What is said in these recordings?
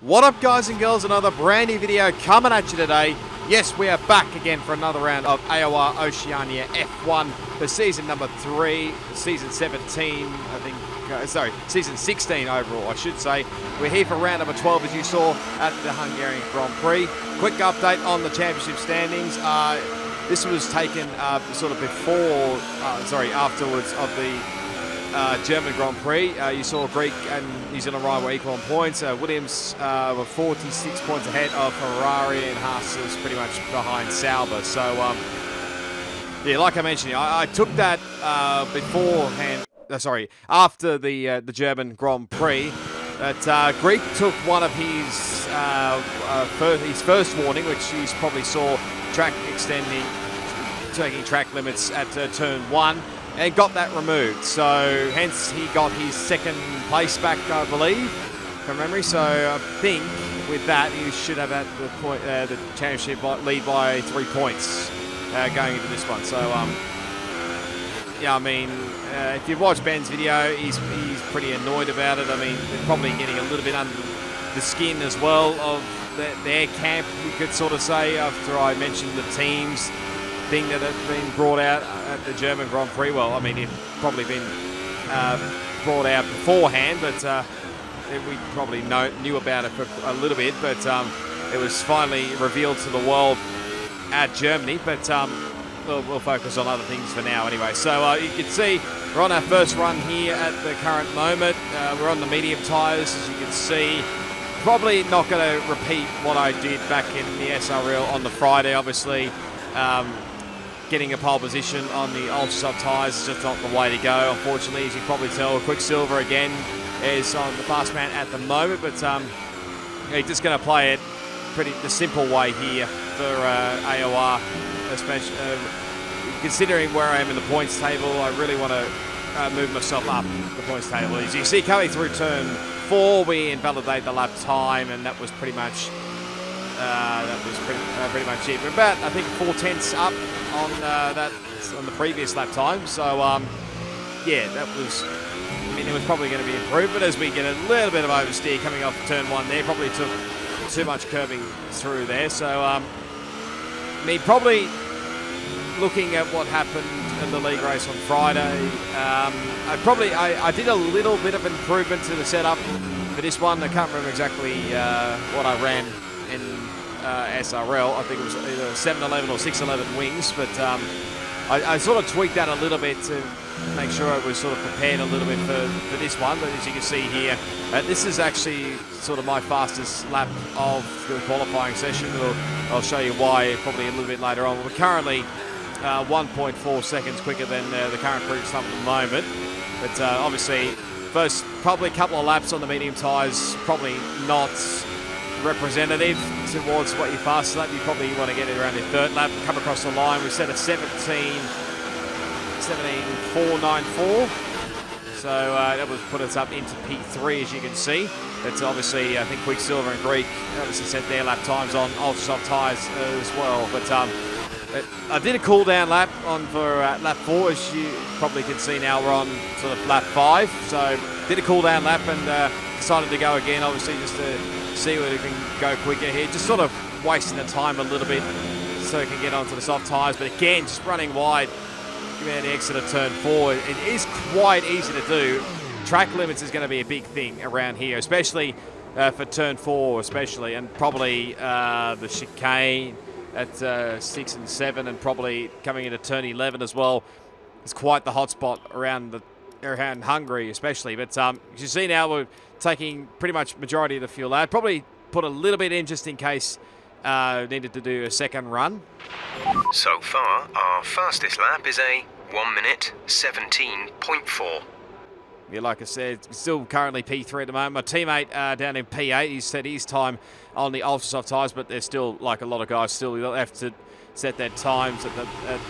What up, guys and girls? Another brand new video coming at you today. Yes, we are back again for another round of AOR Oceania F1 for season number 3, season 17, I think, season 16 overall, I should say. We're here for round number 12, as you saw, at the Hungarian Grand Prix. Quick update on the championship standings. This was taken sort of afterwards of the German Grand Prix. You saw Greek and New Zealand rival were equal on points. Williams were 46 points ahead of Ferrari, and Haas was pretty much behind Sauber. So, yeah, like I mentioned, I took that beforehand. After the German Grand Prix, that Greek took one of his first warning, which he probably saw track extending, taking track limits at turn 1. And got that removed, so hence he got his second place back, I believe, from memory. So I think with that he should have at the point the championship lead by 3 points going into this one. So yeah, I mean, if you've watched Ben's video, he's pretty annoyed about it. I mean, they're probably getting a little bit under the skin as well of their camp, you could sort of say, after I mentioned the teams thing that had been brought out at the German Grand Prix. Well, I mean, it probably been brought out beforehand, but we probably knew about it for a little bit, but it was finally revealed to the world at Germany, but we'll focus on other things for now anyway. So you can see we're on our first run here at the current moment. We're on the medium tyres, as you can see. Probably not going to repeat what I did back in the SRL on the Friday, obviously. Getting a pole position on the ultra soft tyres is just not the way to go, unfortunately. As you can probably tell, Quicksilver again is on the fast man at the moment, but he's just going to play it the simple way here for AOR, especially considering where I am in the points table. I really want to move myself up the points table. As you see, coming through turn 4, we invalidate the lap time, and that was pretty much pretty much it. We're about, I think, 4/10 up on on the previous lap time. So yeah, that was. I mean, it was probably going to be improved, but as we get a little bit of oversteer coming off turn 1 there, probably took too much curbing through there. So me probably looking at what happened in the league race on Friday, I did a little bit of improvement to the setup for this one. I can't remember exactly what I ran in SRL. I think it was either 711 or 611 wings, but I sort of tweaked that a little bit to make sure I was sort of prepared a little bit for this one. But as you can see here, this is actually sort of my fastest lap of the qualifying session. I'll show you why probably a little bit later on. We're currently 1.4 seconds quicker than the current cruise time at the moment, but obviously first probably couple of laps on the medium tyres, probably not representative towards what your fastest lap. You probably want to get it around your third lap, come across the line. We set a 17.494, so that would put us up into P3, as you can see. That's obviously, I think Quicksilver and Greek obviously set their lap times on ultra soft tyres as well, but I did a cool down lap for lap 4, as you probably can see now. We're on sort of lap 5, so did a cool down lap and decided to go again, obviously, just to see whether we can go quicker here. Just sort of wasting the time a little bit so we can get onto the soft tyres. But again, just running wide, giving the exit of turn 4. It is quite easy to do. Track limits is going to be a big thing around here, especially for turn 4, especially, and probably the chicane at 6 and 7, and probably coming into turn 11 as well. It's quite the hotspot around Hungary, especially. But as you see now, we're taking pretty much majority of the fuel out. Probably put a little bit in just in case needed to do a second run. So far, our fastest lap is a 1 minute 17.4. Yeah, like I said, still currently P3 at the moment. My teammate down in P8, he's set his time on the ultra soft tyres, but there's still, like a lot of guys, still have to set their times at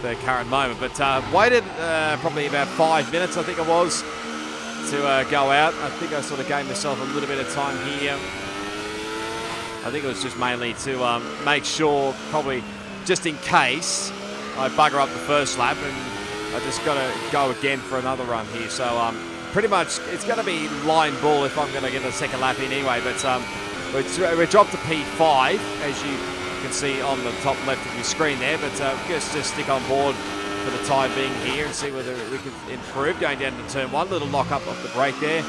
the current moment. But waited probably about 5 minutes, I think it was, to go out. I think I sort of gave myself a little bit of time here. I think it was just mainly to make sure, probably just in case I bugger up the first lap, and I just got to go again for another run here. So pretty much it's going to be line ball if I'm going to get a second lap in anyway. But We're dropped to P5, as you can see on the top left of your screen there, but just stick on board for the time being here and see whether we can improve. Going down to turn 1, little knock up off the brake there.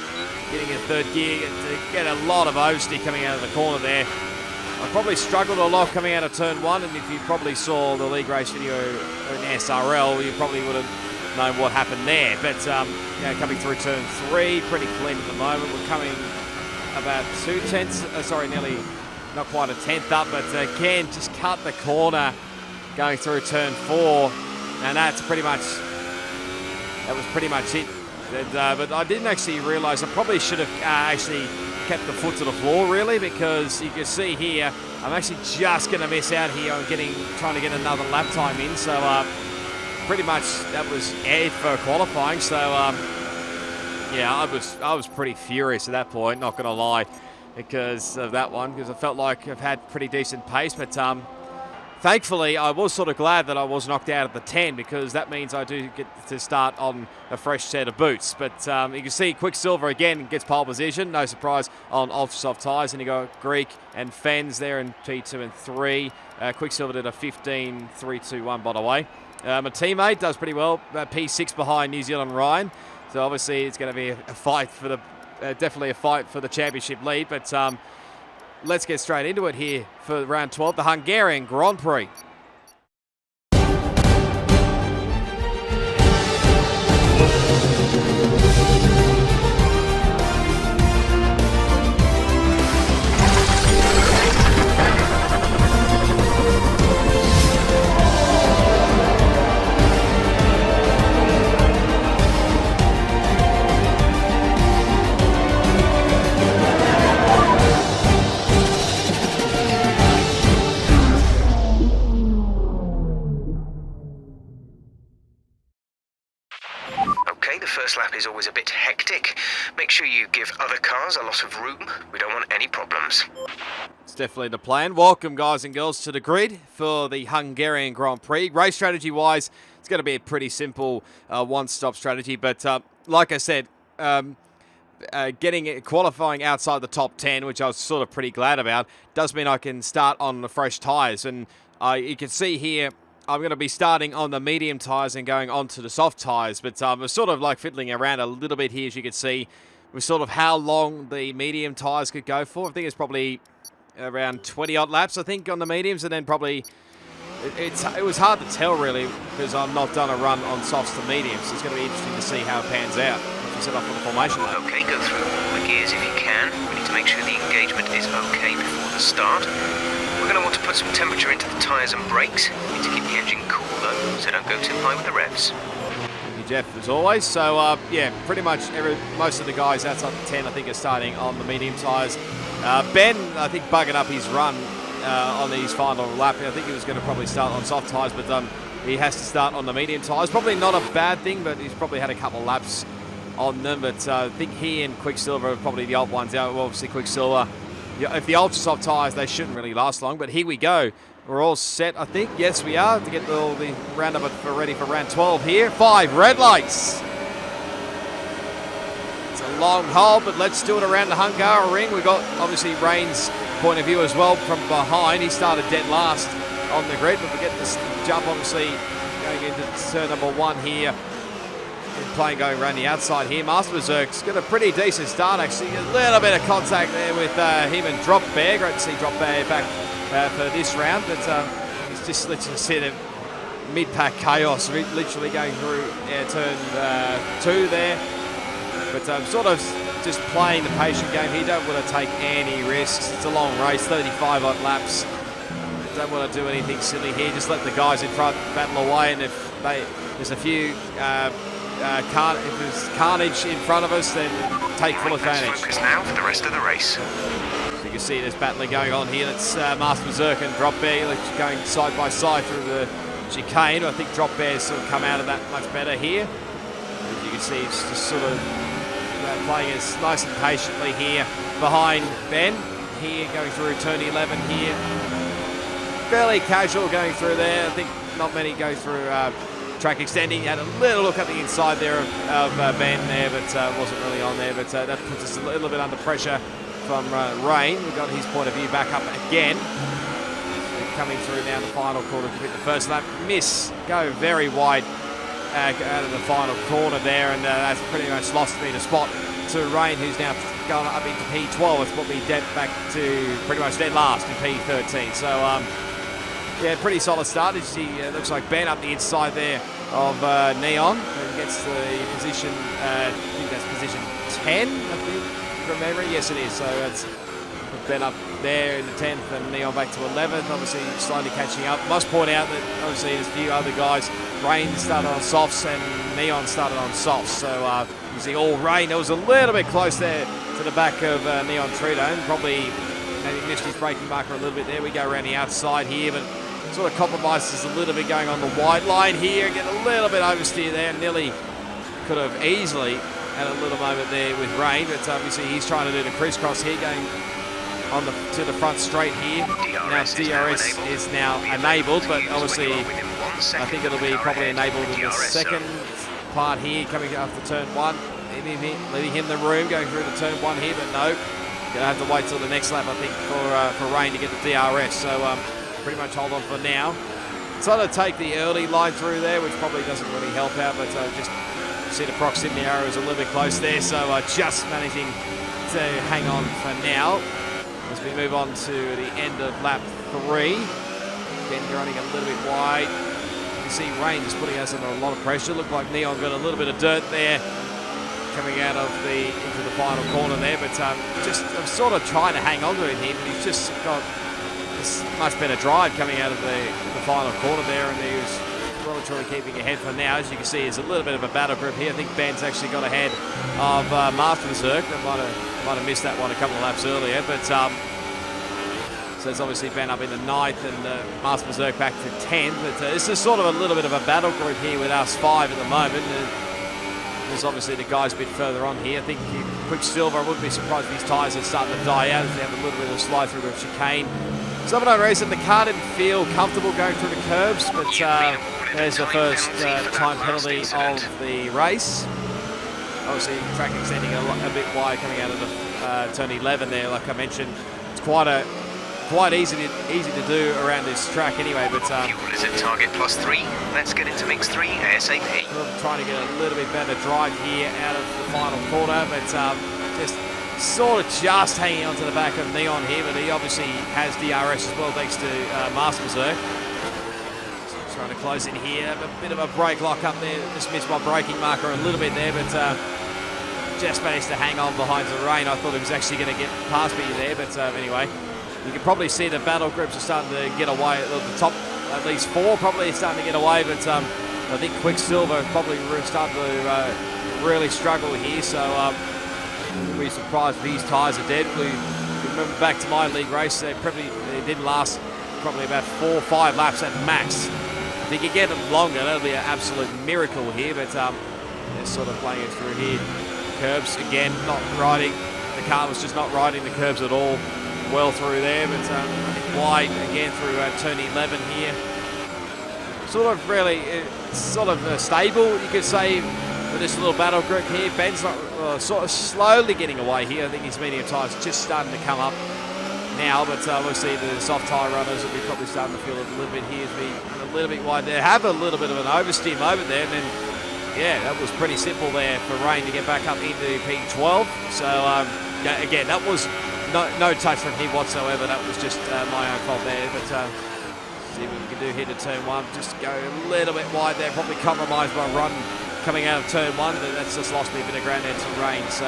Getting in third gear to get a lot of oversteer coming out of the corner there. I probably struggled a lot coming out of turn 1, and if you probably saw the league race video in SRL, you probably would have known what happened there. But coming through turn 3, pretty clean at the moment. We're coming about 2 tenths, nearly not quite a tenth up, but again, just cut the corner going through turn 4, and that was pretty much it. And, but I didn't actually realise, I probably should have actually kept the foot to the floor really, because you can see here I'm actually just going to miss out here on trying to get another lap time in. So pretty much that was it for qualifying. So yeah, I was pretty furious at that point, not going to lie, because of that one, because I felt like I've had pretty decent pace. But thankfully, I was sort of glad that I was knocked out at the 10, because that means I do get to start on a fresh set of boots. But you can see Quicksilver again gets pole position, no surprise, on ultra soft tyres. And you got Greek and Fens there in P2 and 3. Quicksilver did a 15.321 by the way. My teammate does pretty well, P6 behind New Zealand Ryan. So obviously it's going to be a fight for the definitely a fight for the championship lead. But let's get straight into it here for round 12, the Hungarian Grand Prix. First lap is always a bit hectic. Make sure you give other cars a lot of room. We don't want any problems. It's definitely the plan. Welcome, guys and girls, to the grid for the Hungarian Grand Prix. Race strategy-wise, it's going to be a pretty simple one-stop strategy. But like I said, qualifying outside the top 10, which I was sort of pretty glad about, does mean I can start on the fresh tyres. And you can see here, I'm going to be starting on the medium tyres and going on to the soft tyres. But we're sort of like fiddling around a little bit here, as you can see, with sort of how long the medium tyres could go for. I think it's probably around 20-odd laps, I think, on the mediums. And then probably, it was hard to tell, really, because I've not done a run on softs to mediums. So it's going to be interesting to see how it pans out if you set off on the formation lap. Okay, go through all the gears if you can. We need to make sure the engagement is okay before the start. We're going to want to put some temperature into the tyres and brakes. We need to keep the engine cool though, so don't go too high with the revs. Thank you, Jeff, as always. So yeah, pretty much most of the guys outside the 10, I think, are starting on the medium tyres. Ben, I think, buggered up his run on his final lap. I think he was going to probably start on soft tyres, but he has to start on the medium tyres. Probably not a bad thing, but he's probably had a couple of laps on them. But I think he and Quicksilver are probably the old ones out. Well, obviously, Quicksilver, if the ultra soft tyres, they shouldn't really last long. But here we go. We're all set, I think. Yes, we are, to get all the roundup ready for round 12 here. 5 red lights. It's a long hole, but let's do it around the Hungaroring. We've got, obviously, Rain's point of view as well from behind. He started dead last on the grid, but we get this jump, obviously, going into turn number 1 here. Going around the outside here. Master Berserk's got a pretty decent start, actually. A little bit of contact there with him and Drop Bear. Great to see Drop Bear back for this round, but he's just literally see the mid-pack chaos literally going through turn 2 there. But sort of just playing the patient game here. Don't want to take any risks. It's a long race, 35 odd laps. Don't want to do anything silly here. Just let the guys in front battle away, and if there's a few if there's carnage in front of us, then take full advantage. Let's focus now for the rest of the race. You can see there's battling going on here. That's Master Berserk and Drop Bear going side by side through the chicane. I think Drop Bear's sort of come out of that much better here. As you can see, it's just sort of playing as nice and patiently here behind Ben. Here going through turn 11 here. Fairly casual going through there. I think not many go through track extending. Had a little look at the inside there of Ben there, but wasn't really on there. But that puts us a little bit under pressure from Rain. We've got his point of view back up again. Coming through now the final corner to hit the first lap. Miss, go very wide out of the final corner there, and that's pretty much lost me the spot to Rain, who's now going up into P12. It's put me dead back to pretty much dead last in P13. So, yeah, pretty solid start. As you see, looks like Ben up the inside there of Neon, who gets the position, I think that's position 10, I think, from memory. Yes, it is. So that's Ben up there in the 10th and Neon back to 11th. Obviously, slowly catching up. Must point out that obviously there's a few other guys. Rain started on softs and Neon started on softs. So you see all Rain. It was a little bit close there to the back of Neon Trito. Probably maybe missed his braking marker a little bit there. We go around the outside here, but sort of compromises a little bit going on the wide line here. Get a little bit oversteer there. Nearly could have easily had a little moment there with Rain, but obviously he's trying to do the crisscross here, going on to the front straight here. Now DRS is now enabled, but obviously I think it'll be probably enabled in the second part here, coming after turn 1. Leaving him the room, going through to turn 1 here, but no. Gonna have to wait till the next lap, I think, for Rain to get the DRS. So pretty much hold on for now. Trying to take the early line through there, which probably doesn't really help out, but just see the proximity arrow is a little bit close there, so just managing to hang on for now. As we move on to the end of lap 3. Ben running a little bit wide. You can see Rain just putting us under a lot of pressure. Looked like Neon got a little bit of dirt there coming out of into the final corner there, but just I'm sort of trying to hang on to him here, but he's just got this much better drive coming out of the final corner there, and he was well truly keeping ahead for now. As you can see, there's a little bit of a battle group here. I think Ben's actually got ahead of Master Berserk. That might have missed that one a couple of laps earlier, but so it's obviously Ben up in the 9th and Master Berserk back to 10th. But this is sort of a little bit of a battle group here with us 5 at the moment. There's obviously the guys a bit further on here. I think Quicksilver, I wouldn't be surprised if his tyres are starting to die out as they have a little bit of a slide through the chicane. Some of the reason the car didn't feel comfortable going through the curbs, but there's the first time penalty of the race. Obviously, track extending a bit wide coming out of the turn 11 there. Like I mentioned, it's quite easy to do around this track anyway, but fuel is at target +3. Let's get into mix 3 ASAP. Trying to get a little bit better drive here out of the final corner, but just sort of just hanging onto the back of Neon here, but he obviously has DRS as well thanks to Master Berserk. Just trying to close in here, a bit of a brake lock up there. Just missed my braking marker a little bit there, but just managed to hang on behind the Rain. I thought he was actually going to get past me there, but anyway. You can probably see the battle groups are starting to get away. The top, at least 4 probably starting to get away, but I think Quicksilver probably starting to really struggle here, so wouldn't be surprised if these tyres are dead. We remember back to my league race, they didn't last probably about 4 or 5 laps at max. If they could get them longer, that'll be an absolute miracle here, but they're sort of playing it through here. Curbs, again, not riding. The car was just not riding the curbs at all. Well through there, but I think wide again through turn 11 here. Sort of really, sort of stable, you could say, with this little battle group here. Ben's not sort of slowly getting away here. I think his medium tyres just starting to come up now, but obviously the soft tyre runners will be probably starting to feel a little bit here, to be a little bit wide there. Have a little bit of an oversteer moment there, and then yeah, that was pretty simple there for Rain to get back up into P12. So again, that was no touch from him whatsoever. That was just my own fault there. But see what we can do here to turn 1. Just go a little bit wide there. Probably compromised my run coming out of turn 1. But that's just lost me a bit of ground there to Rain. So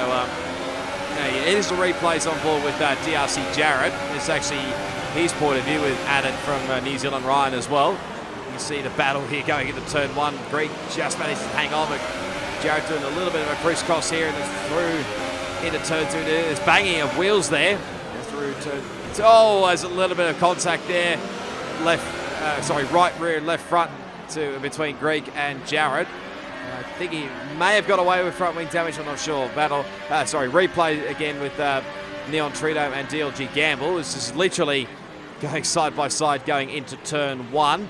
it is the replays on board with DRC Jarrett. It's actually his point of view with added from New Zealand Ryan as well. You can see the battle here going into turn 1. Greek just managed to hang on, but Jarrett doing a little bit of a crisscross here and it's through into turn 2. There's banging of wheels there. Through turn 2. Oh, there's a little bit of contact there. Right rear and left front between Greek and Jarrett. I think he may have got away with front wing damage. I'm not sure. Replay again with Neon Trito and DLG Gamble. This is literally going side by side going into turn 1.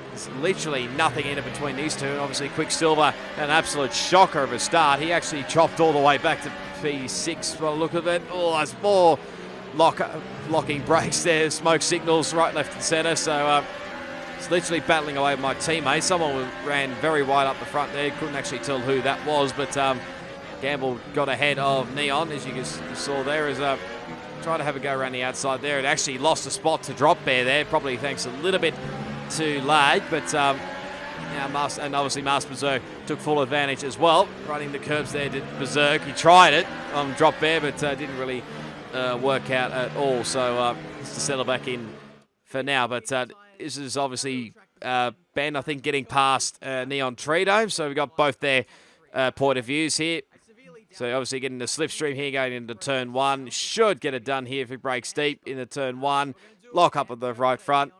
There's literally nothing in between these two. And obviously Quicksilver, an absolute shocker of a start. He actually chopped all the way back to P6 by the look of it. Oh, there's more locking brakes there. Smoke signals right, left and centre. So it's literally battling away with my teammate. Someone ran very wide up the front there. Couldn't actually tell who that was, but Gamble got ahead of Neon, as you saw there, as trying to have a go around the outside there. It actually lost a spot to Drop Bear there, probably thanks a little bit to lag, but and obviously Master Berserk took full advantage as well, running the curbs there. Did Berserk, he tried it on Drop Bear, but didn't really work out at all, so just to settle back in for now. But this is obviously Ben, I think, getting past Neon Trito, so we've got both their point of views here. So obviously getting the slipstream here going into turn 1. Should get it done here if he breaks deep into turn 1. Lock up at the right front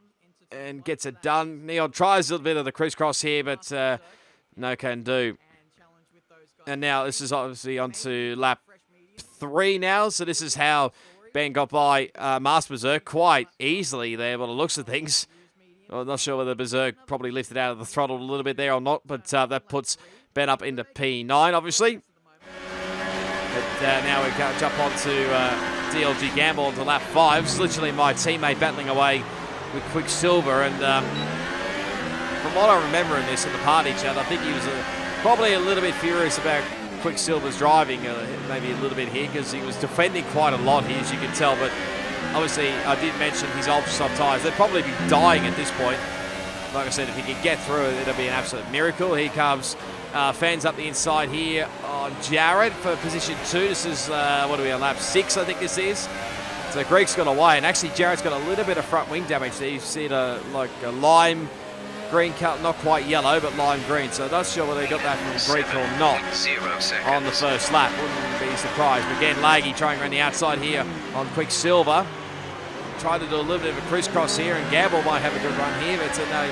and gets it done. Neon tries a little bit of the crisscross here, but no can do. And now this is obviously onto lap 3 now. So this is how Ben got by Master Berserk quite easily there by the looks of things. I'm not sure whether Berserk probably lifted out of the throttle a little bit there or not, but that puts Ben up into P9, obviously. But now we've got to jump on to DLG Gamble onto lap 5. It's literally my teammate battling away with Quicksilver. And from what I remember in this in the party chat, I think he was probably a little bit furious about Quicksilver's driving, maybe a little bit here, because he was defending quite a lot here, as you can tell. But obviously, I did mention his ultra soft tyres. They'd probably be dying at this point. Like I said, if he can get through it, it'll be an absolute miracle. Here comes fans up the inside here on Jared for position 2. This is, what are we on, lap 6, I think this is. So Greg's got away, and actually Jared's got a little bit of front wing damage there. You see like a lime green cut, not quite yellow, but lime green. So I'm not sure whether they got that from Greg or not on the first lap. Wouldn't be surprised. But again, Laggy trying around the outside here on Quicksilver. Tried to do a little bit of a crisscross here, and Gamble might have a good run here, but no,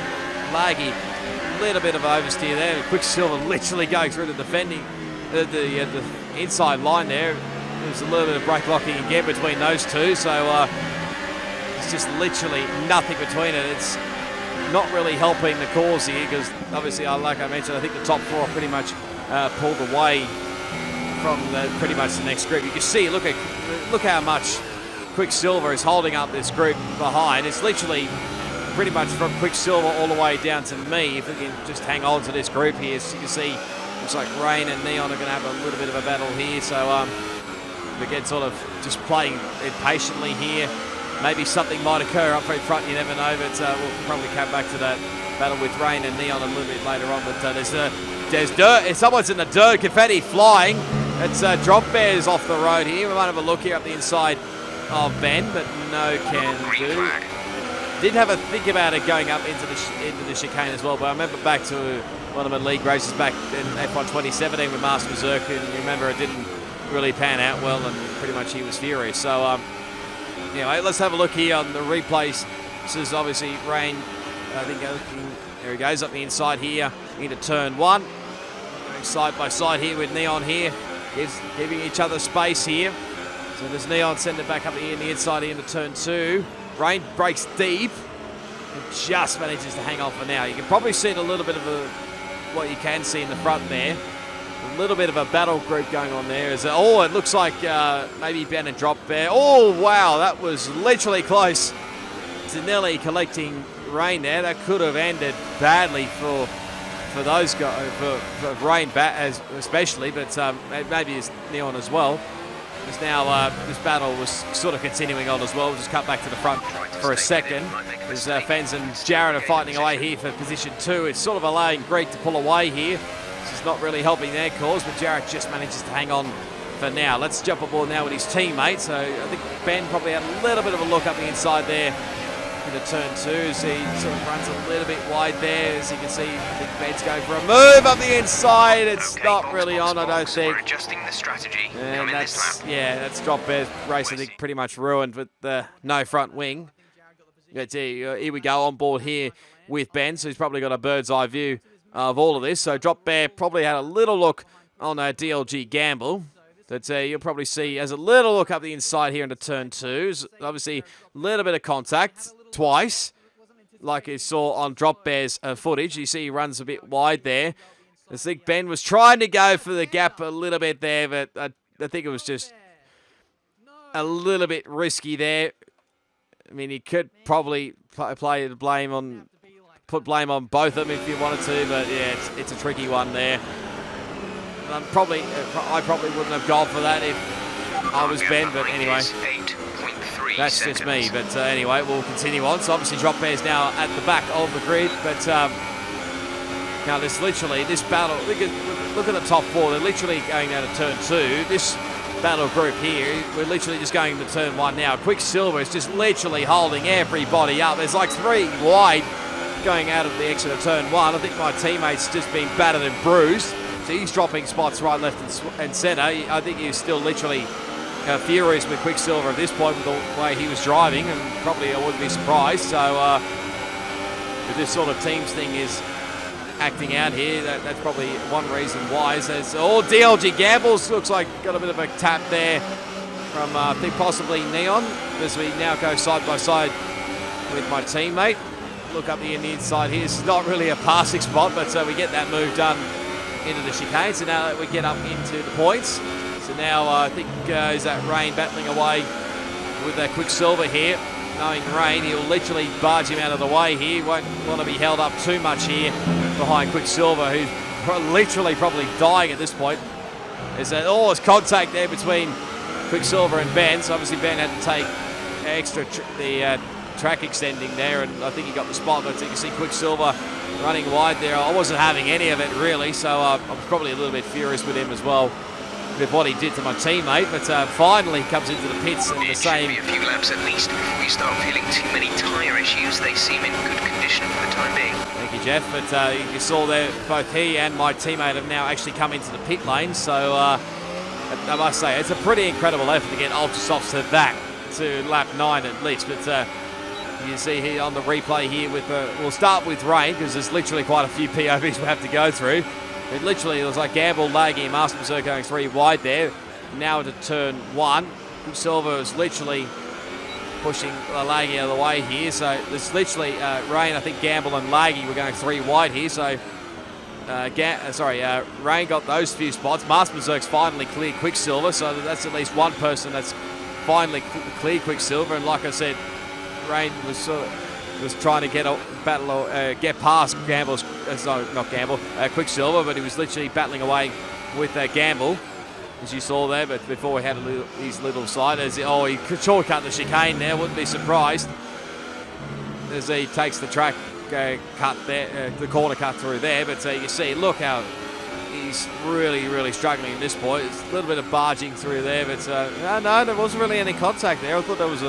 Laggy, a little bit of oversteer there. Quicksilver literally going through the defending, the inside line there. There's a little bit of brake locking again between those two, so it's just literally nothing between it. It's not really helping the cause here, because obviously, like I mentioned, I think the top 4 pretty much pulled away from pretty much the next group. You can see, look how much Quicksilver is holding up this group behind. It's literally pretty much from Quicksilver all the way down to me. If we can just hang on to this group here, so you can see, looks like Rain and Neon are going to have a little bit of a battle here. So again, sort of just playing it patiently here. Maybe something might occur up in front, you never know, but we'll probably come back to that battle with Rain and Neon a little bit later on. But there's dirt, someone's in the dirt, confetti flying. It's Drop Bears off the road here. We might have a look here up the inside of Ben, but no can do. Did have a think about it going up into the chicane as well, but I remember back to one of my league races back in F1 2017 with Master Berserk, and you remember it didn't really pan out well, and pretty much he was furious. So anyway, let's have a look here on the replays. This is obviously Rain, I think, there he goes up the inside here into turn 1. Going side by side here with Neon here, giving each other space here. So there's Neon sending it back up here in the inside here into turn 2. Rain breaks deep and just manages to hang on for now. You can probably see a little bit of what you can see in the front there. A little bit of a battle group going on there. It looks like maybe Ben and Drop Bear. Oh, wow, that was literally close to Nelly collecting Rain there. That could have ended badly for those guys, for Rain especially, but maybe it's Neon as well. As now this battle was sort of continuing on as well. We'll just cut back to the front for a second. As Fens and Jared are fighting away here for position 2. It's sort of allowing Greg to pull away here. This is not really helping their cause, but Jared just manages to hang on for now. Let's jump aboard now with his teammate. So I think Ben probably had a little bit of a look up the inside there into turn 2, as he sort of runs a little bit wide there. As you can see, I think Ben's going for a move up the inside. It's not really on, I don't think. We're adjusting the strategy. And that's Drop Bear's race, I think, pretty much ruined with no front wing. But here we go on board here with Ben, so he's probably got a bird's eye view of all of this. So Drop Bear probably had a little look on DLG Gamble. That you'll probably see as a little look up the inside here into turn 2. Obviously, a little bit of contact twice, like you saw on Drop Bear's footage. You see he runs a bit wide there. I think Ben was trying to go for the gap a little bit there, but I think it was just a little bit risky there. I mean, he could probably put blame on both of them if you wanted to, but yeah, it's a tricky one there. I probably wouldn't have gone for that if I was Ben, but anyway, that's just me. But anyway, we'll continue on. So obviously Drop Bear's now at the back of the grid, but now this battle, look at the top four, they're literally going down to turn 2. This battle group here, we're literally just going to turn 1 now. Quicksilver is just literally holding everybody up. There's like 3 wide going out of the exit of turn 1. I think my teammate's just been battered and bruised. So he's dropping spots right, left and centre. I think he's still literally furious with Quicksilver at this point with the way he was driving, and probably I wouldn't be surprised. So if this sort of teams thing is acting out here, that's probably one reason why. Says, DLG Gambles looks like got a bit of a tap there from I think possibly Neon, as we now go side by side with my teammate. Look up the inside here. This is not really a passing spot, but we get that move done into the chicane. So now we get up into the points. So now I think is that Rain battling away with that Quicksilver here. Knowing Rain, he'll literally barge him out of the way here. Won't want to be held up too much here behind Quicksilver, who's literally probably dying at this point. There's it's contact there between Quicksilver and Ben. So obviously Ben had to take extra track extending there, and I think he got the spot. But you can see Quicksilver running wide there. I wasn't having any of it really, so I was probably a little bit furious with him as well, with what he did to my teammate. But finally comes into the pits in the same. It should be a few laps at least before you start feeling too many tyre issues. They seem in good condition for the time being. Thank you, Jeff. But you saw there, both he and my teammate have now actually come into the pit lane. So I must say, it's a pretty incredible effort to get Ultra Softs to that, to lap 9 at least. But you see here on the replay here with we'll start with Rain, because there's literally quite a few POVs we have to go through. It literally was like Gamble, Laggy, and Master Berserk going 3 wide there. Now to turn 1. Quicksilver is literally pushing Laggy out of the way here. So there's literally Rain, I think Gamble and Laggy were going 3 wide here. So Rain got those few spots. Master Berserk's finally cleared Quicksilver, so that's at least one person that's finally cleared Quicksilver. And like I said, Rain was trying to get past Gamble's, Quicksilver, but he was literally battling away with Gamble, as you saw there. But before we had his little side, he could shortcut the chicane there, wouldn't be surprised, as he takes the track cut there, the corner cut through there. But you see, look how he's really struggling at this point. It's a little bit of barging through there, but no, there wasn't really any contact there. I thought there was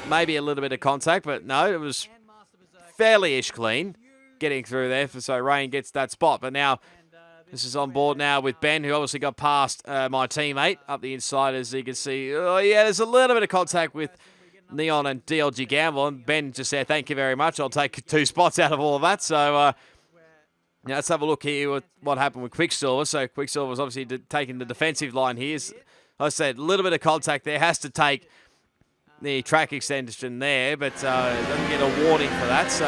maybe a little bit of contact, but no, it was fairly-ish clean getting through there. So Rain gets that spot. But now this is on board now with Ben, who obviously got past my teammate up the inside, as you can see. Oh yeah, there's a little bit of contact with Neon and DLG Gamble, and Ben just said, thank you very much, I'll take 2 spots out of all of that. So now let's have a look here with what happened with Quicksilver. So Quicksilver was obviously taking the defensive line here. As I said, a little bit of contact there, has to take the track extension there, but doesn't get a warning for that, so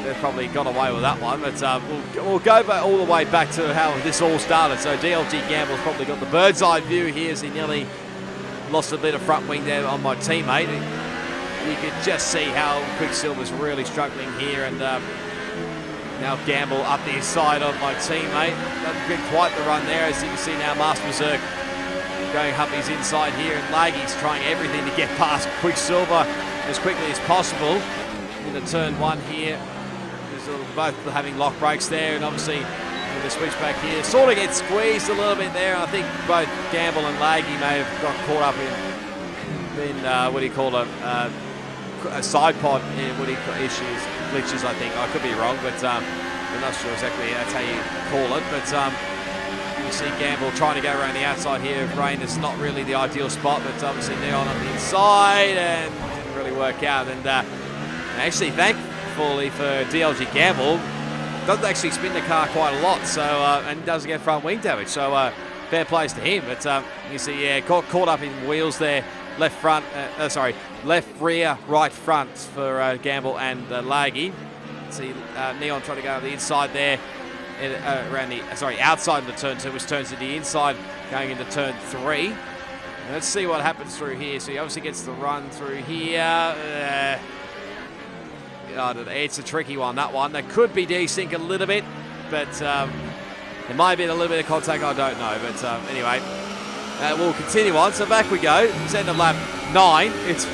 they've probably got away with that one. But we'll go all the way back to how this all started. So DLG Gamble's probably got the bird's eye view here, as he nearly lost a bit of front wing there on my teammate. You could just see how Quicksilver's really struggling here, and now Gamble up the side of my teammate. Doesn't get quite the run there, as you can see now Master Berserk going up his inside here, and Laggy's trying everything to get past Quicksilver as quickly as possible into turn 1 here. There's both having lock brakes there, and obviously with the switchback here, sort of gets squeezed a little bit there. I think both Gamble and Laggy may have got caught up in a side pod issues, glitches, I think. I could be wrong, but I'm not sure exactly that's how you call it. But you see Gamble trying to go around the outside here of Rain. It's not really the ideal spot, but obviously Neon on the inside, and didn't really work out. And actually, thankfully for DLG Gamble, doesn't actually spin the car quite a lot, so and doesn't get front wing damage. So fair plays to him. But you see, yeah, caught up in wheels there. Left rear, right front for Gamble and Laggy. See Neon trying to go on the inside there, outside the turn 2, which turns to the inside, going into turn 3. And let's see what happens through here. So he obviously gets the run through here. It's a tricky one, that one. That could be desync a little bit, but there might have been a little bit of contact, I don't know. But anyway, we'll continue on. So back we go. It's end of lap 9. It's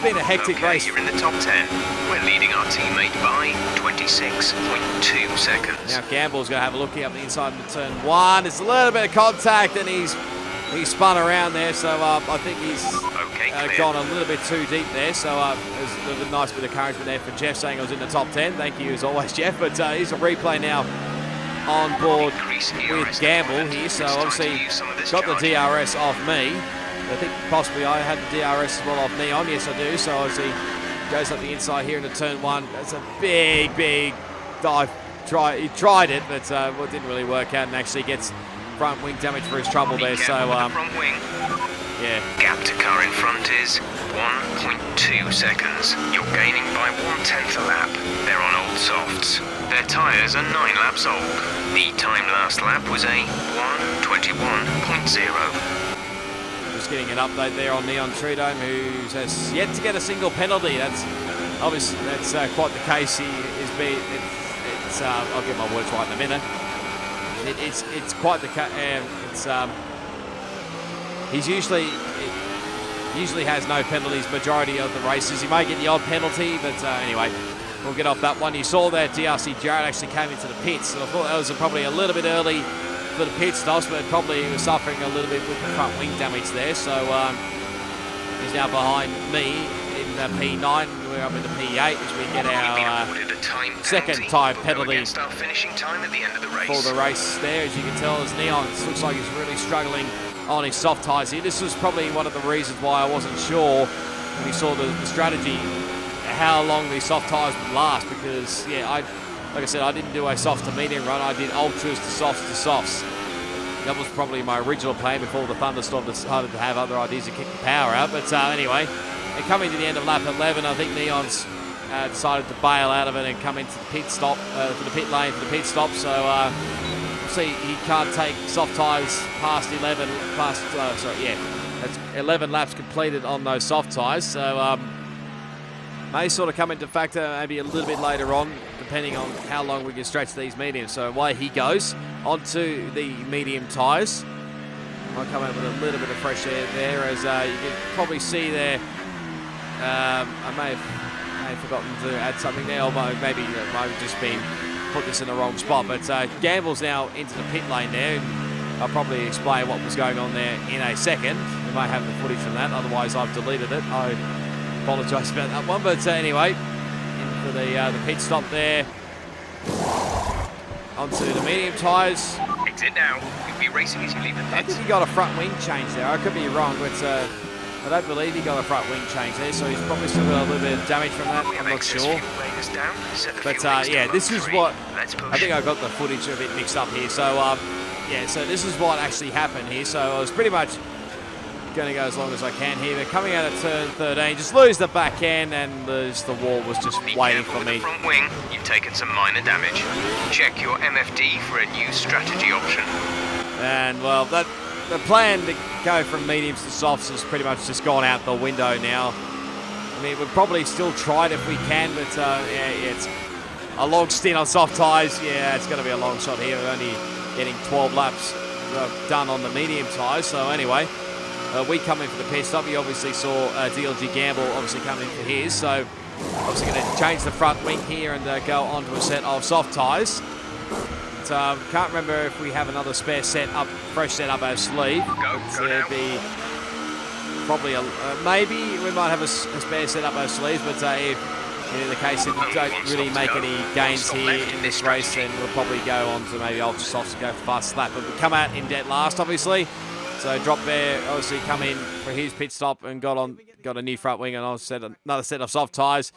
been a hectic race. You're in the top 10. We're leading our teammate by 26.2 seconds. Now Gamble's going to have a look here up the inside of the turn 1. It's a little bit of contact, and he's spun around there, so I think he's gone a little bit too deep there. So there's a nice bit of encouragement there for Jeff, saying I was in the top 10. Thank you as always, Jeff. But here's a replay now on board with Gamble here. So obviously got the DRS off me. I think possibly I had the DRS as well off Neon. Yes, I do. So obviously goes up the inside here into turn 1. That's a big dive. He tried it, but it didn't really work out, and actually gets front wing damage for his trouble there. So front wing. Yeah. Gap to car in front is 1.2 seconds. You're gaining by 1/10 a lap. They're on old softs. Their tyres are 9 laps old. The time last lap was a 1:21.0. Just getting an update there on Neon Treedome, who has yet to get a single penalty. That's obviously quite the case. He is being. I'll get my words right in a minute. It's quite the case. He's usually has no penalties majority of the races. He may get the odd penalty, but anyway, we'll get off that one. You saw that DRC Jarrett actually came into the pits, so I thought that was probably a little bit early for the pit stops, but probably was suffering a little bit with the front wing damage there. So he's now behind me in the P9. We're up in the P8 as we get our second time penalty for the race there. As you can tell, as Neon looks like he's really struggling on his soft tyres here. This was probably one of the reasons why I wasn't sure when we saw the strategy how long these soft tyres would last, because like I said, I didn't do a soft to medium run. I did ultras to softs to softs. That was probably my original plan before the thunderstorm decided to have other ideas to kick the power out. But anyway, and coming to the end of lap 11, I think Neon's decided to bail out of it and come into the pit stop, for the pit lane for the pit stop. So see, he can't take soft tyres past 11. That's 11 laps completed on those soft tyres. So may sort of come into factor maybe a little bit later on, depending on how long we can stretch these mediums. So away he goes onto the medium tyres. I'll come out with a little bit of fresh air there, as you can probably see there. I may have forgotten to add something there, or maybe it might have just been put this in the wrong spot. But Gamble's now into the pit lane there. I'll probably explain what was going on there in a second. We may have the footage from that, otherwise I've deleted it. I apologise about that one. But anyway, in for the pit stop there. Onto the medium tyres. Exit now. You'll be racing as you leave the pits. I think he got a front wing change there. I could be wrong, but I don't believe he got a front wing change there, so he's probably still got a little bit of damage from that. I'm not sure. But this is what I think I got the footage a bit mixed up here. So so this is what actually happened here. So I was pretty much going to go as long as I can here. But coming out of turn 13, just lose the back end, and the wall was just waiting for me. Front wing, you've taken some minor damage. Check your MFD for a new strategy option. And well, the plan to go from mediums to softs has pretty much just gone out the window now. I mean, we'll probably still try it if we can, but it's a long stint on soft tyres. Yeah, it's going to be a long shot here. We're only getting 12 laps done on the medium tyres. So anyway, we come in for the pit stop. You obviously saw DLG Gamble obviously come in for his. So obviously going to change the front wing here and go onto a set of soft tyres. Can't remember if we have another spare set up, fresh set up our sleeve. There'd be probably maybe we might have a spare set up our sleeves, but if in the case if we don't really make any gains here in this race, then we'll probably go on to maybe ultra softs and go for fast lap. But we come out in dead last, obviously. So Drop Bear obviously come in for his pit stop and got a new front wing and another set of soft tyres.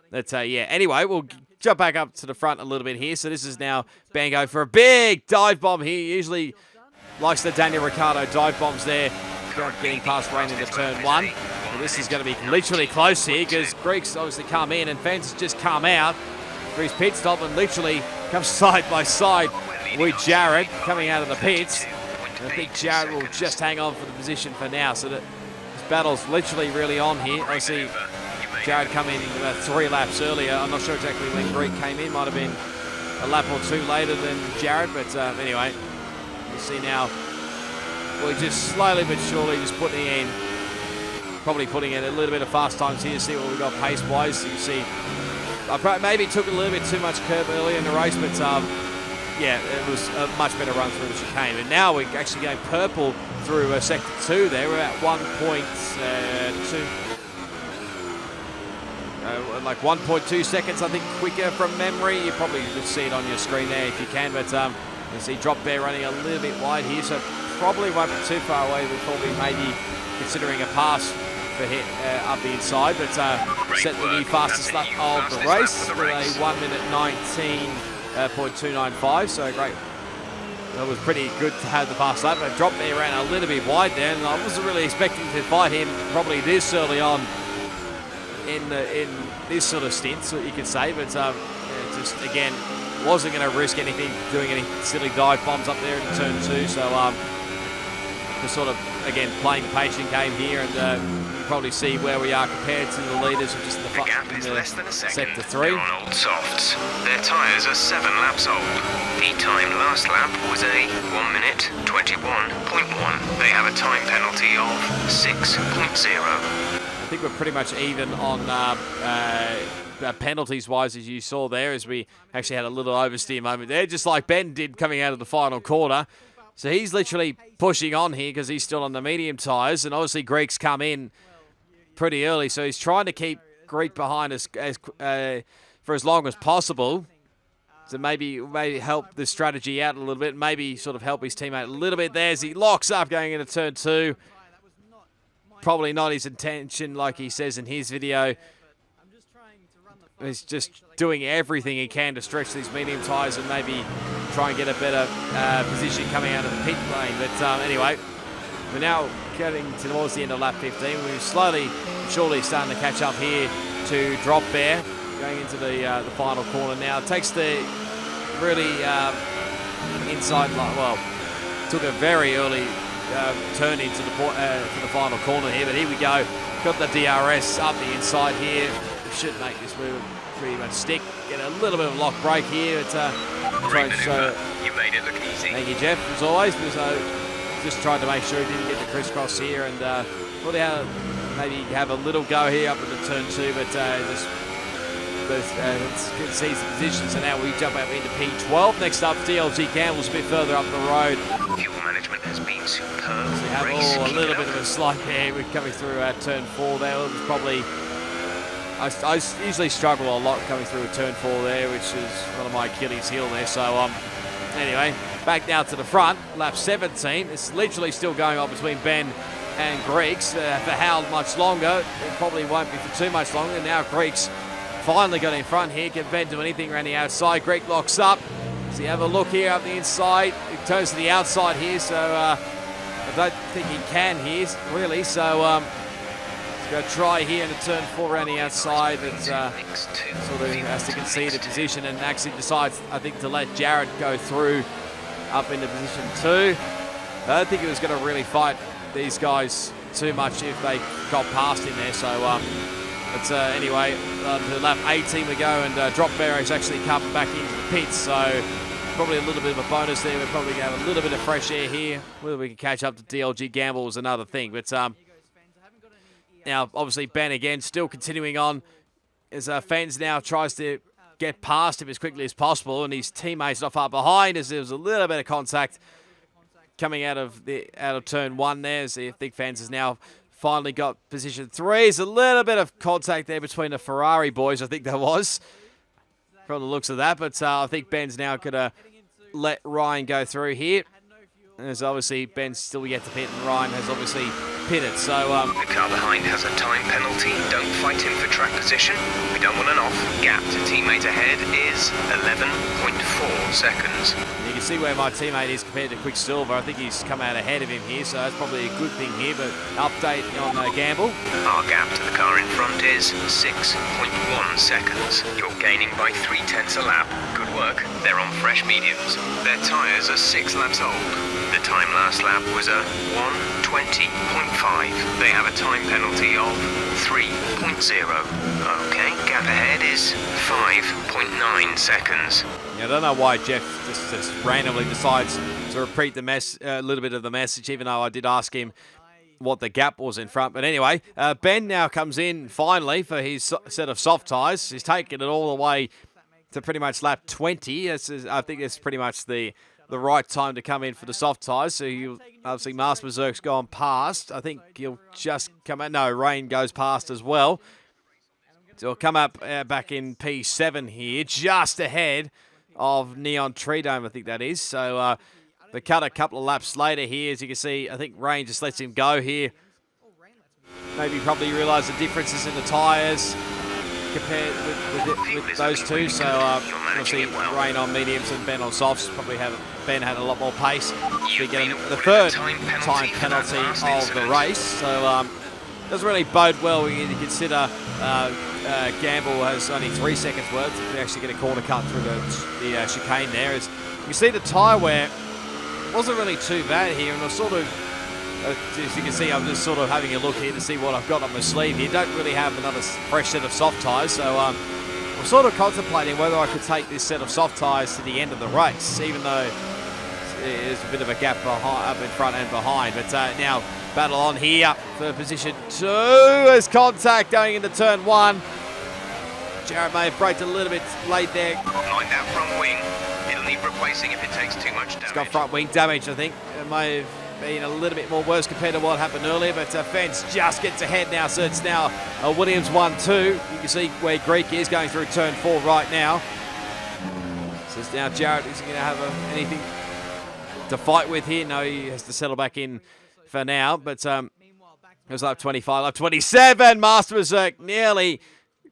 But anyway, we'll jump back up to the front a little bit here. So this is now Bango for a big dive bomb here. Usually likes the Daniel Ricciardo dive bombs there, getting past Rain into turn 1. But this is going to be literally close here, because Greek's obviously come in and Fence has just come out for his pit stop and literally comes side by side with Jared coming out of the pits. And I think Jared will just hang on for the position for now. So that this battle's literally really on here. Obviously, Jared coming in about 3 laps earlier. I'm not sure exactly when Greek came in. Might have been a lap or 2 later than Jared. But anyway, you see now we're just slowly but surely just putting in, probably putting in a little bit of fast times here to see what we've got pace-wise. You see, I maybe took a little bit too much curb early in the race, but yeah, it was a much better run through the chicane. And now we're actually going purple through sector 2 there. We're at 1.2. Like 1.2 seconds, I think, quicker from memory. You probably just see it on your screen there if you can, but you see Drop Bear running a little bit wide here, so probably won't be too far away before we maybe considering a pass for hit up the inside, but set the new fastest lap of the race with a 1 minute 19.295, so great. That was pretty good to have the fast lap, but Drop Bear ran a little bit wide there, and I wasn't really expecting to fight him probably this early on in this sort of stint, so you could say, but just again wasn't going to risk anything, doing any silly dive bombs up there in turn 2, so just sort of again playing the patient game here, and you can probably see where we are compared to the leaders of just the gap is less than a second. sector 3. They're on old softs. Their tyres are 7 laps old. The time last lap was a 1 minute 21.1. They have a time penalty of 6.0. I think we're pretty much even on penalties-wise, as you saw there, as we actually had a little oversteer moment there, just like Ben did coming out of the final quarter. So he's literally pushing on here because he's still on the medium tyres, and obviously Greek's come in pretty early, so he's trying to keep Greek behind us for as long as possible. So maybe help the strategy out a little bit, maybe sort of help his teammate a little bit there as he locks up going into turn 2. Probably not his intention, like he says in his video. He's just doing everything he can to stretch these medium tyres and maybe try and get a better position coming out of the pit lane. But anyway, we're now getting towards the end of lap 15. We're slowly, surely starting to catch up here to Drop Bear, going into the final corner now. It takes the really inside, well, took a very early turn into the final corner here, but here we go. Got the DRS up the inside here. We should make this move pretty much stick. Get a little bit of a lock break here. It's trying to show. You made it look easy. Thank you, Jeff, as always. So just tried to make sure he didn't get the crisscross here, and thought how maybe have a little go here up into turn 2, but just sees the position. So now we jump up into P12. Next up, DLG Campbell's a bit further up the road. Fuel management has been superb. We have a little bit of a slide there. We're coming through turn 4 there. It was probably, I usually struggle a lot coming through turn 4 there, which is one of my Achilles heel there. So anyway, back now to the front, lap 17. It's literally still going on between Ben and Greeks. For how much longer? It probably won't be for too much longer. Now Greeks finally got in front here. Can Ben do anything around the outside? Greek locks up. So you have a look here up the inside. It turns to the outside here, so I don't think he can here, really. So he's going to try here into turn 4 around the outside, but sort of has to concede a position and actually decides, I think, to let Jared go through up into position 2. I don't think he was going to really fight these guys too much if they got past him there. So but anyway, to lap 18 we go, and Drop Bear is actually coming back into the pits, so probably a little bit of a bonus there. We're probably going to have a little bit of fresh air here. Whether we can catch up to DLG Gamble is another thing. But now, obviously, Ben again still continuing on as Fens now tries to get past him as quickly as possible, and his teammates not far behind as there was a little bit of contact coming out of turn 1 there. As I think Fens has now finally got position 3. There's a little bit of contact there between the Ferrari boys, I think there was, from the looks of that. But I think Ben's now going to let Ryan go through here. As obviously Ben's still yet to pit, and Ryan has obviously pitted. So the car behind has a time penalty. Don't fight him for track position. We don't want an off. Gap to teammate ahead is 11.4 seconds. You can see where my teammate is compared to Quicksilver. I think he's come out ahead of him here, so that's probably a good thing here. But update on Gamble. Our gap to the car in front is 6.1 seconds. You're gaining by 0.3 a lap. Good work. work. They're on fresh mediums. Their tyres are 6 laps old. The time last lap was a 1:20.5. They have a time penalty of 3.0. Okay, gap ahead is 5.9 seconds. Yeah, I don't know why Jeff just randomly decides to repeat a little bit of the message, even though I did ask him what the gap was in front. But anyway, Ben now comes in finally for his set of soft tyres. He's taken it all the way to pretty much lap 20. I think it's pretty much the right time to come in for the soft tyres. So you obviously Master Berserk's gone past. I think he'll just come out. No, Rain goes past as well. So he'll come up back in P7 here, just ahead of Neon Tree Dome, I think that is. So they cut a couple of laps later here. As you can see, I think Rain just lets him go here. Maybe probably realise the differences in the tyres compared with those two. So obviously Rain on mediums and Ben on softs. Probably Ben had a lot more pace. We get the third time penalty of the race. So doesn't really bode well when you consider Gamble has only 3 seconds worth. We actually get a corner cut through the chicane there. As you can see, the tyre wear wasn't really too bad here, and I sort of, as you can see, I'm just sort of having a look here to see what I've got on my sleeve. You don't really have another fresh set of soft tyres, so I'm sort of contemplating whether I could take this set of soft tyres to the end of the race, even though there's a bit of a gap up in front and behind. But now battle on here for position 2 as contact going into turn 1. Jared may have braked a little bit late there. Mind that front wing. It'll need replacing if it takes too much damage. It's got front wing damage, I think. It may have been a little bit more worse compared to what happened earlier, but Fence just gets ahead now, so it's now Williams 1-2. You can see where Greek is going through turn 4 right now. So it's now Jared isn't going to have anything to fight with here. No, he has to settle back in for now, but it was lap 25, lap 27. Master Berserk nearly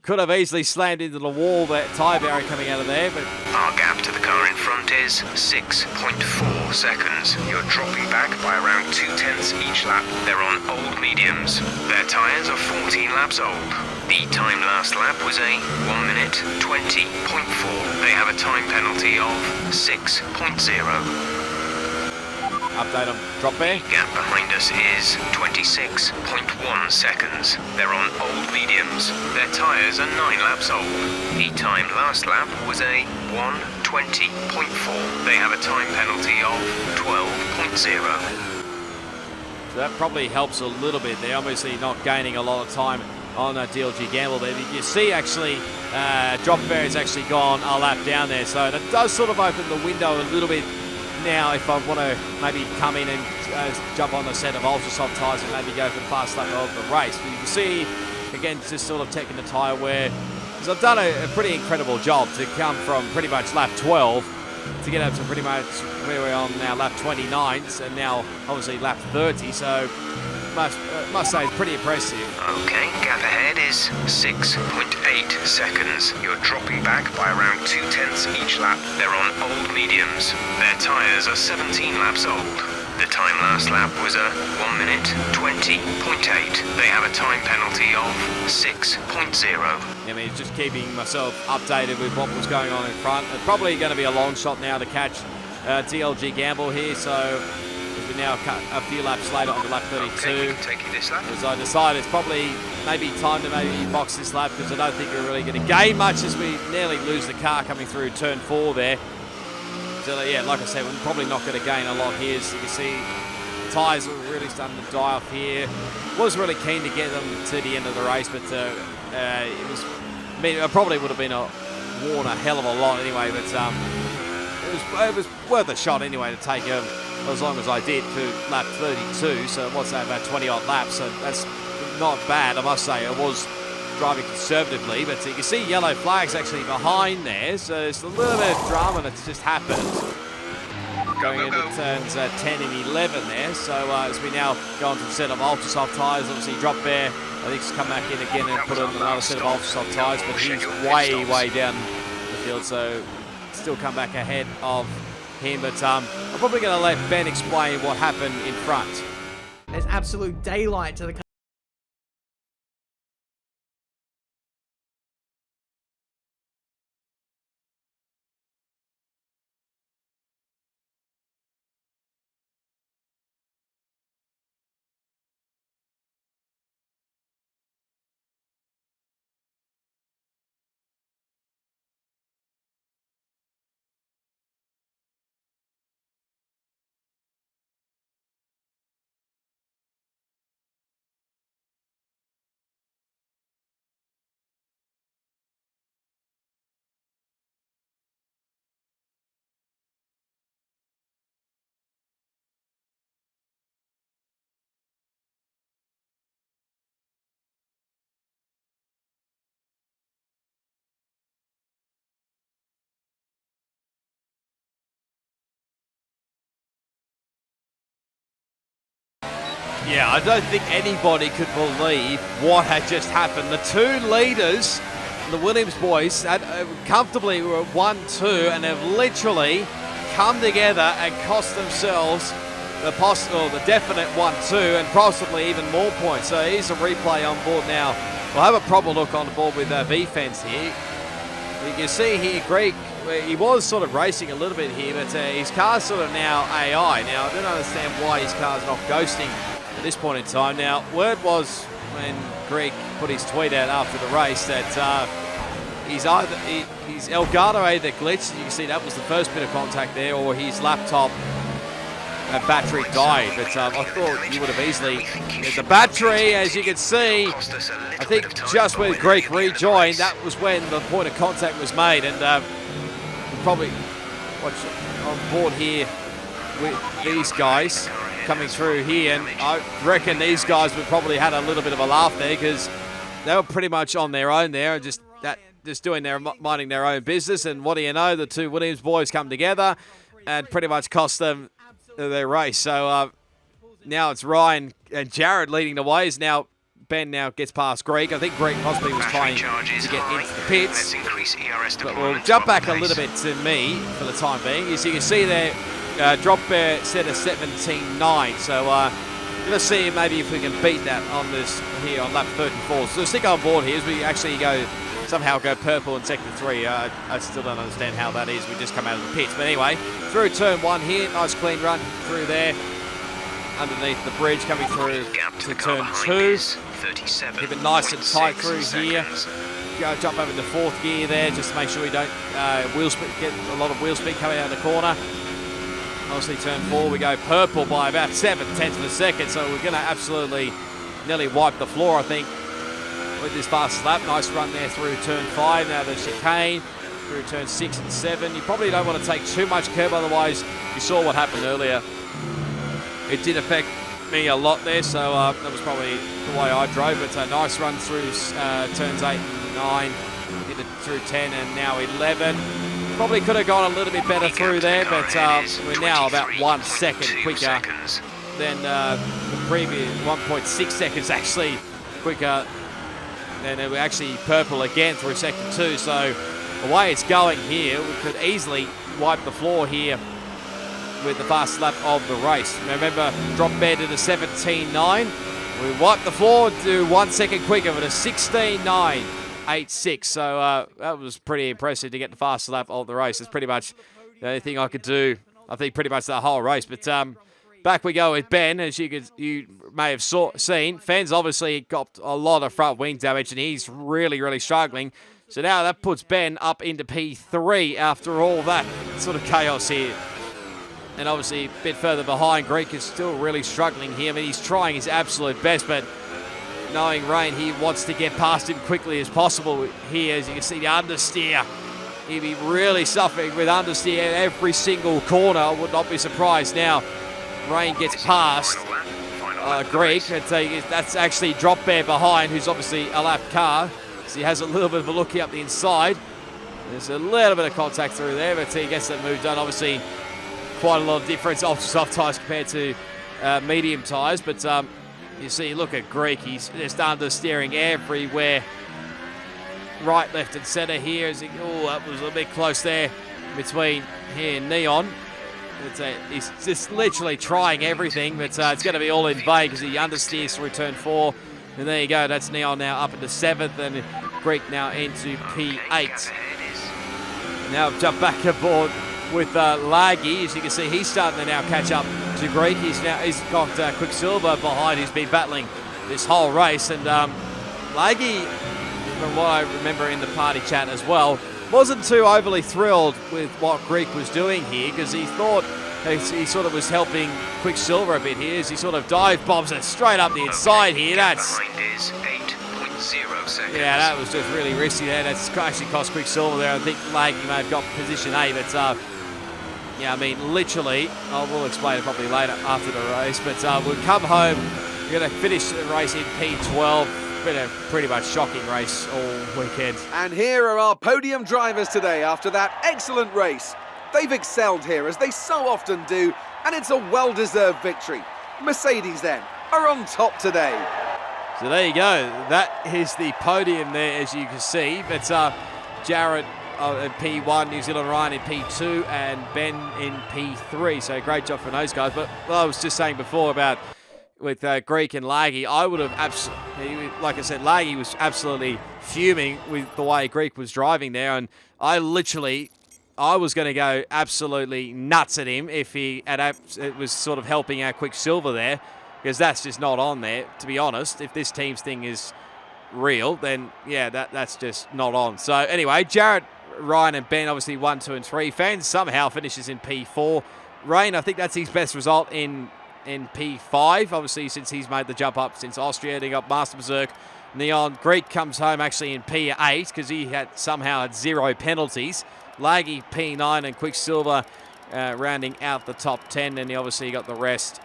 could have easily slammed into the wall, that tyre barrier coming out of there. But our gap to the car in front is 6.4 seconds. You're dropping back by around 2/10 each lap. They're on old mediums. Their tyres are 14 laps old. The time last lap was a 1:20.4. They have a time penalty of 6.0. Update on drop bear. The gap behind us is 26.1 seconds. They're on old mediums. Their tyres are 9 laps old. The time last lap was a 1:20.4. They have a time penalty of 12.0. So that probably helps a little bit. They're obviously not gaining a lot of time on DLG Gamble there. You see actually drop bear has actually gone a lap down there. So that does sort of open the window a little bit now if I want to maybe come in and jump on a set of ultra soft tyres and maybe go for the fast lap of the race. But you can see, again, just sort of taking the tyre wear, because I've done a pretty incredible job to come from pretty much lap 12 to get up to pretty much where we're on now, lap 29, and now obviously lap 30, so must say it's pretty impressive. Okay, gap ahead is 6.8 seconds. You're dropping back by around 2/10 each lap. They're on old mediums. Their tyres are 17 laps old. The time last lap was a 1:20.8. They have a time penalty of 6.0. I mean, just keeping myself updated with what was going on in front. It's probably going to be a long shot now to catch DLG Gamble here, so we now cut a few laps later on to lap 32. Okay, we can take you this lap. As I decide it's probably maybe time to maybe box this lap, because I don't think we're really going to gain much as we nearly lose the car coming through turn 4 there. So yeah, like I said, we're probably not going to gain a lot here. So you can see the tyres are really starting to die off here. Was really keen to get them to the end of the race, but it was, I mean, it probably would have been worn a hell of a lot anyway, but it was worth a shot anyway to take them as long as I did to lap 32, so what's that, about 20 odd laps, so that's not bad, I must say. I was driving conservatively, but you can see yellow flags actually behind there, so it's a little bit of drama that's just happened going into turns 10 and 11 there. So as we now go on to the set of ultra soft tyres, obviously drop bear, I think he's come back in again and put on another set of ultra soft tyres, but he's way down the field, so still come back ahead of him. But I'm probably going to let Ben explain what happened in front. There's absolute daylight to the Yeah, I don't think anybody could believe what had just happened. The two leaders, the Williams boys, had, comfortably were 1-2, and they've literally come together and cost themselves the definite 1-2 and possibly even more points. So here's a replay on board now. We'll have a proper look on board with V-Fence here. You can see here, Greg, he was sort of racing a little bit here, but his car's sort of now AI. Now, I don't understand why his car's not ghosting at this point in time. Now, word was when Greg put his tweet out after the race that his Elgato either glitched, you can see that was the first bit of contact there, or his laptop battery died. But I thought you would have easily... The battery, as you can see, I think just when Greg rejoined, that was when the point of contact was made. And we'll probably watch on board here with these guys coming through here. And I reckon these guys would probably had a little bit of a laugh there, because they were pretty much on their own there, just minding their own business. And what do you know, the two Williams boys come together and pretty much cost them their race. So now it's Ryan and Jared leading the way. Now Ben now gets past Greg. I think Greg possibly was trying to get into the pits. But we'll jump back a little bit to me for the time being. As you can see there, drop bear set a 17.9. So let's see maybe if we can beat that on this here on lap 34. So stick on board here as we actually somehow go purple in sector 3. I still don't understand how that is. We just come out of the pits. But anyway, through turn 1 here. Nice clean run through there. Underneath the bridge, coming through to turn 2. Keep it nice and tight through here. Go jump over into 4th gear there, just to make sure we don't wheel spin, get a lot of wheel speed coming out of the corner. Obviously turn 4, we go purple by about 7/10 of a second, so we're going to absolutely nearly wipe the floor, I think, with this fast lap. Nice run there through turn 5. Now the chicane through turn 6 and 7. You probably don't want to take too much curb, otherwise you saw what happened earlier. It did affect me a lot there, so that was probably the way I drove. But a nice run through turns 8 and 9, hit it through 10 and now 11. Probably could have gone a little bit better through there, but we're now about 1 second quicker than the previous 1.6 seconds actually quicker. And we're actually purple again through sector 2. So the way it's going here, we could easily wipe the floor here with the fast lap of the race. Remember, drop bed at a 17.9. We wipe the floor to 1 second quicker with a 16.986. So that was pretty impressive to get the fast lap of the race. It's pretty much the only thing I could do, I think, pretty much the whole race. But back we go with Ben. As you may have seen, Fen's obviously got a lot of front wing damage, and he's really, really struggling. So now that puts Ben up into P3 after all that sort of chaos here. And obviously a bit further behind, Greek is still really struggling here. I mean, he's trying his absolute best, but knowing Rain, he wants to get past him quickly as possible here. As you can see, the understeer, he'd be really suffering with understeer every single corner. I would not be surprised now. Rain gets past Greek. That's actually Drop Bear behind, who's obviously a lap car. So he has a little bit of a looky up the inside. There's a little bit of contact through there, but he gets that move done. Obviously, quite a lot of difference, ultra soft tyres compared to medium tyres. But you see, look at Greek. He's just understeering everywhere. Right, left and centre here. Oh, that was a bit close there between here and Neon. He's just literally trying everything, but it's going to be all in vain because he understeers through turn 4. And there you go. That's Neon now up into 7th, and Greek now into P8. Now jump back aboard with Laggy. As you can see, he's starting to now catch up to Greek. He's got Quicksilver behind, who's been battling this whole race. And Laggy, from what I remember in the party chat as well, wasn't too overly thrilled with what Greek was doing here, because he thought he sort of was helping Quicksilver a bit here, as he sort of dive bombs it straight up the inside here. That's yeah, that was just really risky there. That's actually cost Quicksilver there. I think Laggy may have got position A, but yeah, I mean, literally, I will explain it probably later after the race, but we'll come home. We're going to finish the race in P12. Been a pretty much shocking race all weekend. And here are our podium drivers today after that excellent race. They've excelled here, as they so often do, and it's a well-deserved victory. Mercedes then, are on top today. So there you go. That is the podium there, as you can see. But Jared in P1, New Zealand Ryan in P2, and Ben in P3. So great job from those guys. But I was just saying before about with Greek and Laggy, I would have absolutely, like I said, Laggy was absolutely fuming with the way Greek was driving there, and I was going to go absolutely nuts at him if it was sort of helping out Quicksilver there, because that's just not on there, to be honest. If this team's thing is real, then yeah, that's just not on. So anyway, Jared, Ryan and Ben, obviously 1, 2 and 3. Fans somehow finishes in P4. Rain, I think that's his best result in P5, obviously, since he's made the jump up since Austria. They got Master Berserk. Neon Greek comes home actually in P8 because he somehow had 0 penalties. Laggy P9 and Quicksilver rounding out the top 10. And he obviously got the rest.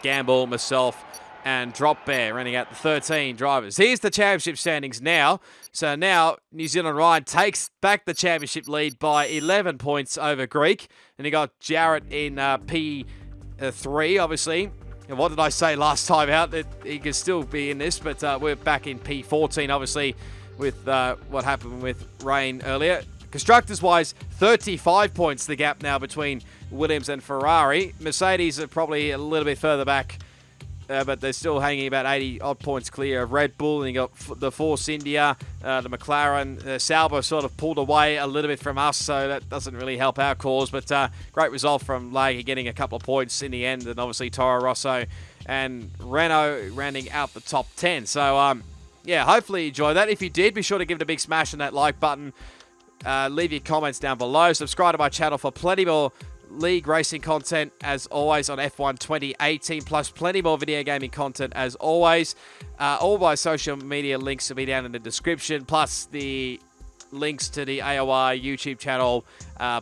Gamble, myself, and Drop Bear rounding out the 13 drivers. Here's the championship standings now. So now New Zealand Ryan takes back the championship lead by 11 points over Greek. And he got Jarrett in P3, obviously. And what did I say last time out? That he could still be in this, but we're back in P14, obviously, with what happened with Rain earlier. Constructors-wise, 35 points the gap now between Williams and Ferrari. Mercedes are probably a little bit further back, but they're still hanging about 80-odd points clear of Red Bull. And you got the Force India, the McLaren. Sauber sort of pulled away a little bit from us, so that doesn't really help our cause. But great result from Laggy getting a couple of points in the end, and obviously Toro Rosso and Renault rounding out the top 10. So, yeah, hopefully you enjoyed that. If you did, be sure to give it a big smash on that like button. Leave your comments down below. Subscribe to my channel for plenty more league racing content as always on F1 2018, plus plenty more video gaming content as always. All my social media links will be down in the description, plus the links to the AOR YouTube channel,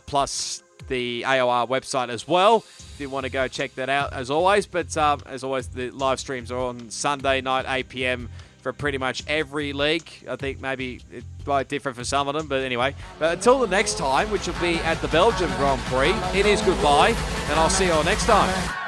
plus the AOR website as well, if you want to go check that out as always. But as always, the live streams are on Sunday night 8 p.m. for pretty much every league. I think maybe it might differ for some of them, but anyway. But until the next time, which will be at the Belgium Grand Prix, it is goodbye, and I'll see you all next time.